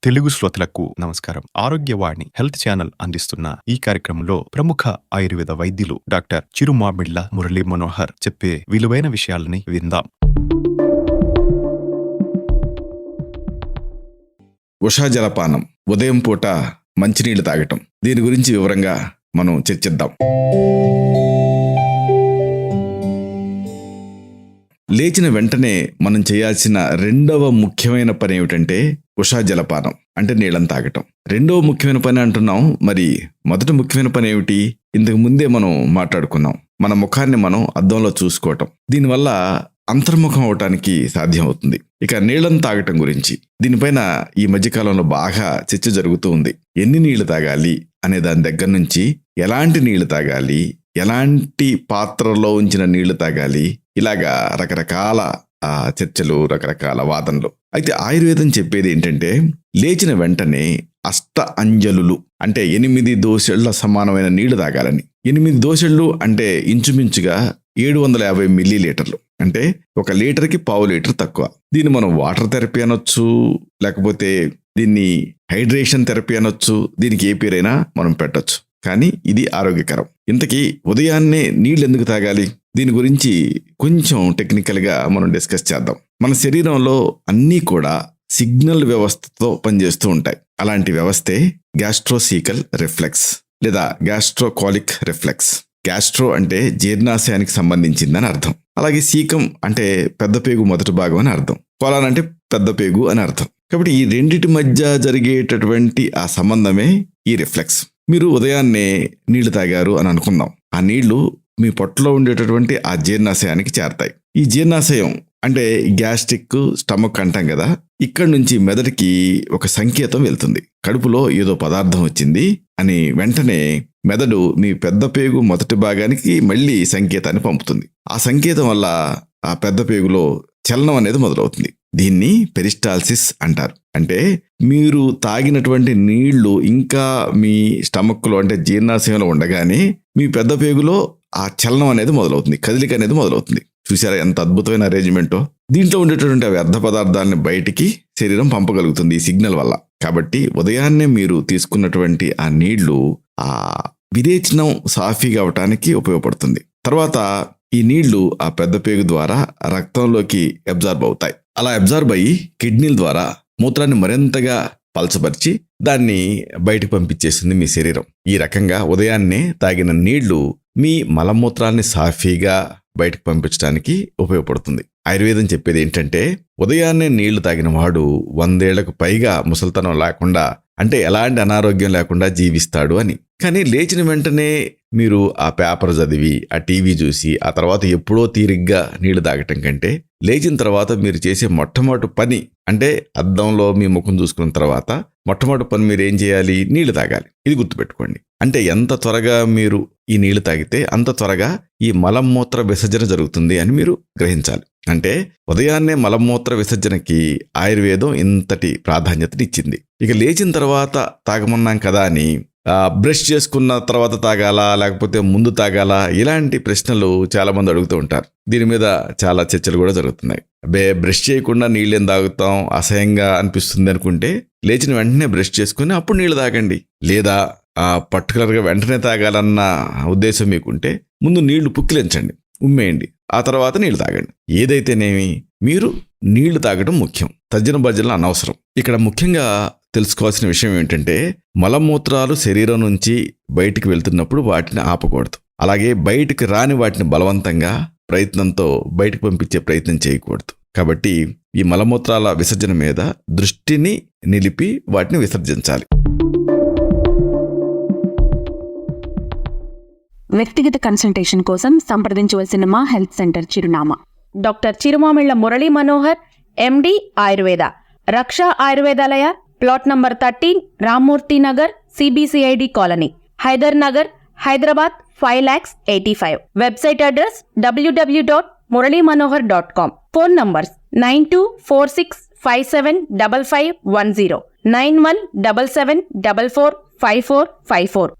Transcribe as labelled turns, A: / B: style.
A: తెలుగు శ్రోతలకు నమస్కారం. Arogyavani health channel అందిస్తున్న ఈ కార్యక్రమంలో ప్రముఖ ఆయుర్వేద వైద్యులు డాక్టర్ చిరుమామిళ్ల మురళీ మనోహర్ చెప్పే విలువైన విషయాలని విందాం.
B: ఉషా జలపానం, ఉదయం పూట మంచినీళ్లు తాగటం, దీని గురించి వివరంగా మనం చర్చిద్దాం. లేచిన వెంటనే మనం చేయాల్సిన రెండవ ముఖ్యమైన పని ఏమిటంటే ఉషా జలపానం, అంటే నీళ్ళని తాగటం. రెండవ ముఖ్యమైన పని అంటున్నాం, మరి మొదటి ముఖ్యమైన పని ఏమిటి? ఇంతకు ముందే మనం మాట్లాడుకున్నాం, మన ముఖాన్ని మనం అద్దంలో చూసుకోవటం. దీనివల్ల అంతర్ముఖం అవటానికి సాధ్యం అవుతుంది. ఇక నీళ్ళని తాగటం గురించి, దీనిపైన ఈ మధ్యకాలంలో బాగా చర్చ జరుగుతూ ఉంది. ఎన్ని నీళ్లు తాగాలి అనే దాని దగ్గర నుంచి, ఎలాంటి నీళ్లు తాగాలి, ఎలాంటి పాత్రలో ఉంచిన నీళ్లు తాగాలి, ఇలాగా రకరకాల చర్చలు, రకరకాల వాదనలు. అయితే ఆయుర్వేదం చెప్పేది ఏంటంటే, లేచిన వెంటనే అష్ట అంజలులు అంటే 8 దోసెళ్ల సమానమైన నీళ్లు తాగాలని. 8 దోసెళ్లు అంటే ఇంచుమించుగా 750 మిల్లీలీటర్లు, అంటే 1 లీటర్కి 1/2 లీటర్ తక్కువ. దీన్ని మనం వాటర్ థెరపీ అనొచ్చు, లేకపోతే దీన్ని హైడ్రేషన్ థెరపీ అనొచ్చు. దీనికి ఏ పేరైనా మనం పెట్టొచ్చు, కానీ ఇది ఆరోగ్యకరం. ఇంతకీ ఉదయాన్నే నీళ్ళు ఎందుకు తాగాలి? దీని గురించి కొంచెం టెక్నికల్గా మనం డిస్కస్ చేద్దాం. మన శరీరంలో అన్నీ కూడా సిగ్నల్ వ్యవస్థతో పనిచేస్తూ ఉంటాయి. అలాంటి వ్యవస్థే గ్యాస్ట్రోసీకల్ రిఫ్లెక్స్ లేదా గ్యాస్ట్రోకాలిక్ రిఫ్లెక్స్. గ్యాస్ట్రో అంటే జీర్ణాశయానికి సంబంధించిందని అర్థం. అలాగే సీకం అంటే పెద్ద పేగు మొదటి భాగం అని అర్థం. కొలాన్ అంటే పెద్ద పేగు అని అర్థం. కాబట్టి ఈ రెండిటి మధ్య జరిగేటటువంటి ఆ సంబంధమే ఈ రిఫ్లెక్స్. మీరు ఉదయాన్నే నీళ్లు తాగారు అని అనుకుందాం. ఆ నీళ్లు మీ పొట్టలో ఉండేటటువంటి ఆ జీర్ణాశయానికి చేరతాయి. ఈ జీర్ణాశయం అంటే గ్యాస్ట్రిక్, స్టమక్ అంటాం కదా, ఇక్కడి నుంచి మెదడుకి ఒక సంకేతం వెళ్తుంది. కడుపులో ఏదో పదార్థం వచ్చింది అని వెంటనే మెదడు మీ పెద్ద పేగు మొదటి భాగానికి మళ్ళీ సంకేతాన్ని పంపుతుంది. ఆ సంకేతం వల్ల ఆ పెద్ద పేగులో చలనం అనేది మొదలవుతుంది. దీన్ని పెరిస్టాల్సిస్ అంటారు. అంటే మీరు తాగినటువంటి నీళ్లు ఇంకా మీ స్టమక్లో అంటే జీర్ణాశయంలో ఉండగానే మీ పెద్ద పేగులో ఆ చలనం అనేది మొదలవుతుంది, కదలిక అనేది మొదలవుతుంది. చూసారా ఎంత అద్భుతమైన అరేంజ్మెంటో? దీంట్లో ఉండేటటువంటి వ్యర్థ పదార్థాలను బయటికి శరీరం పంపగలుగుతుంది ఈ సిగ్నల్ వల్ల. కాబట్టి ఉదయాన్నే మీరు తీసుకున్నటువంటి ఆ నీళ్లు ఆ విరేచనం సాఫీగా అవటానికి ఉపయోగపడుతుంది. తర్వాత ఈ నీళ్లు ఆ పెద్ద పేగు ద్వారా రక్తంలోకి అబ్జార్బ్ అవుతాయి. అలా అబ్జార్బ్ అయ్యి కిడ్నీల ద్వారా మూత్రాన్ని మరింతగా పలచపరిచి దాన్ని బయటకు పంపించేస్తుంది మీ శరీరం. ఈ రకంగా ఉదయాన్నే తాగిన నీళ్లు మీ మలమూత్రాన్ని సాఫీగా బయటకు పంపించడానికి ఉపయోగపడుతుంది. ఆయుర్వేదం చెప్పేది ఏంటంటే, ఉదయాన్నే నీళ్లు తాగిన వాడు 100 ఏళ్లకు పైగా ముసల్తనం లేకుండా, అంటే ఎలాంటి అనారోగ్యం లేకుండా జీవిస్తాడు అని. కానీ లేచిన వెంటనే మీరు ఆ పేపర్ చదివి, ఆ టీవీ చూసి, ఆ తర్వాత ఎప్పుడో తీరిగ్గా నీళ్లు తాగటం కంటే, లేచిన తర్వాత మీరు చేసే మొట్టమొదటి పని, అంటే అద్దంలో మీ ముఖం చూసుకున్న తర్వాత మొట్టమొదటి పని మీరు ఏం చేయాలి? నీళ్లు తాగాలి. ఇది గుర్తుపెట్టుకోండి. అంటే ఎంత త్వరగా మీరు ఈ నీళ్లు తాగితే అంత త్వరగా ఈ మలమూత్ర విసర్జన జరుగుతుంది అని మీరు గ్రహించాలి. అంటే ఉదయాన్నే మలమూత్ర విసర్జనకి ఆయుర్వేదం ఇంతటి ప్రాధాన్యతనిచ్చింది. ఇక లేచిన తర్వాత తాగమన్నాం కదా అని బ్రష్ చేసుకున్న తర్వాత తాగాలా లేకపోతే ముందు తాగాలా, ఇలాంటి ప్రశ్నలు చాలా మంది అడుగుతూ ఉంటారు. దీని మీద చాలా చర్చలు కూడా జరుగుతున్నాయి. బ్రష్ చేయకుండా నీళ్ళేం తాగుతాం, అసహ్యంగా అనిపిస్తుంది అనుకుంటే లేచిన వెంటనే బ్రష్ చేసుకుని అప్పుడు నీళ్లు తాగండి. లేదా పర్టికులర్గా వెంటనే తాగాలన్న ఉద్దేశం మీకుంటే ముందు నీళ్లు పుక్కిలించండి, ఉమ్మేయండి, ఆ తర్వాత నీళ్లు తాగండి. ఏదైతేనేమి మీరు నీళ్లు తాగడం ముఖ్యం, తర్జన భర్జనలు అనవసరం. ఇక్కడ ముఖ్యంగా తెలుసుకోవాల్సిన విషయం ఏంటంటే, మలమూత్రాలు శరీరం నుంచి బయటికి వెళ్తున్నప్పుడు వాటిని ఆపకూడదు. అలాగే బయటికి రాని వాటిని బలవంతంగా ప్రయత్నంతో బయటకు పంపించే ప్రయత్నం చేయకూడదు. కాబట్టి ఈ మలమూత్రాల విసర్జన మీద దృష్టిని నిలిపి వాటిని విసర్జించాలి.
C: వ్యక్తిగత కన్సల్టేషన్ కోసం సంప్రదించవలసిన మా హెల్త్ సెంటర్ చిరునామా:
D: doctor Chirumamilla Murali Manohar, MD, Ayurveda, Raksha Ayurvedalaya, plot number 13, Rammurthy Nagar, CBCID colony, Hyder Nagar, Hyderabad 5,85,000. Website address www.muralymanohar.com. Phone numbers 9246575510, 9177445454.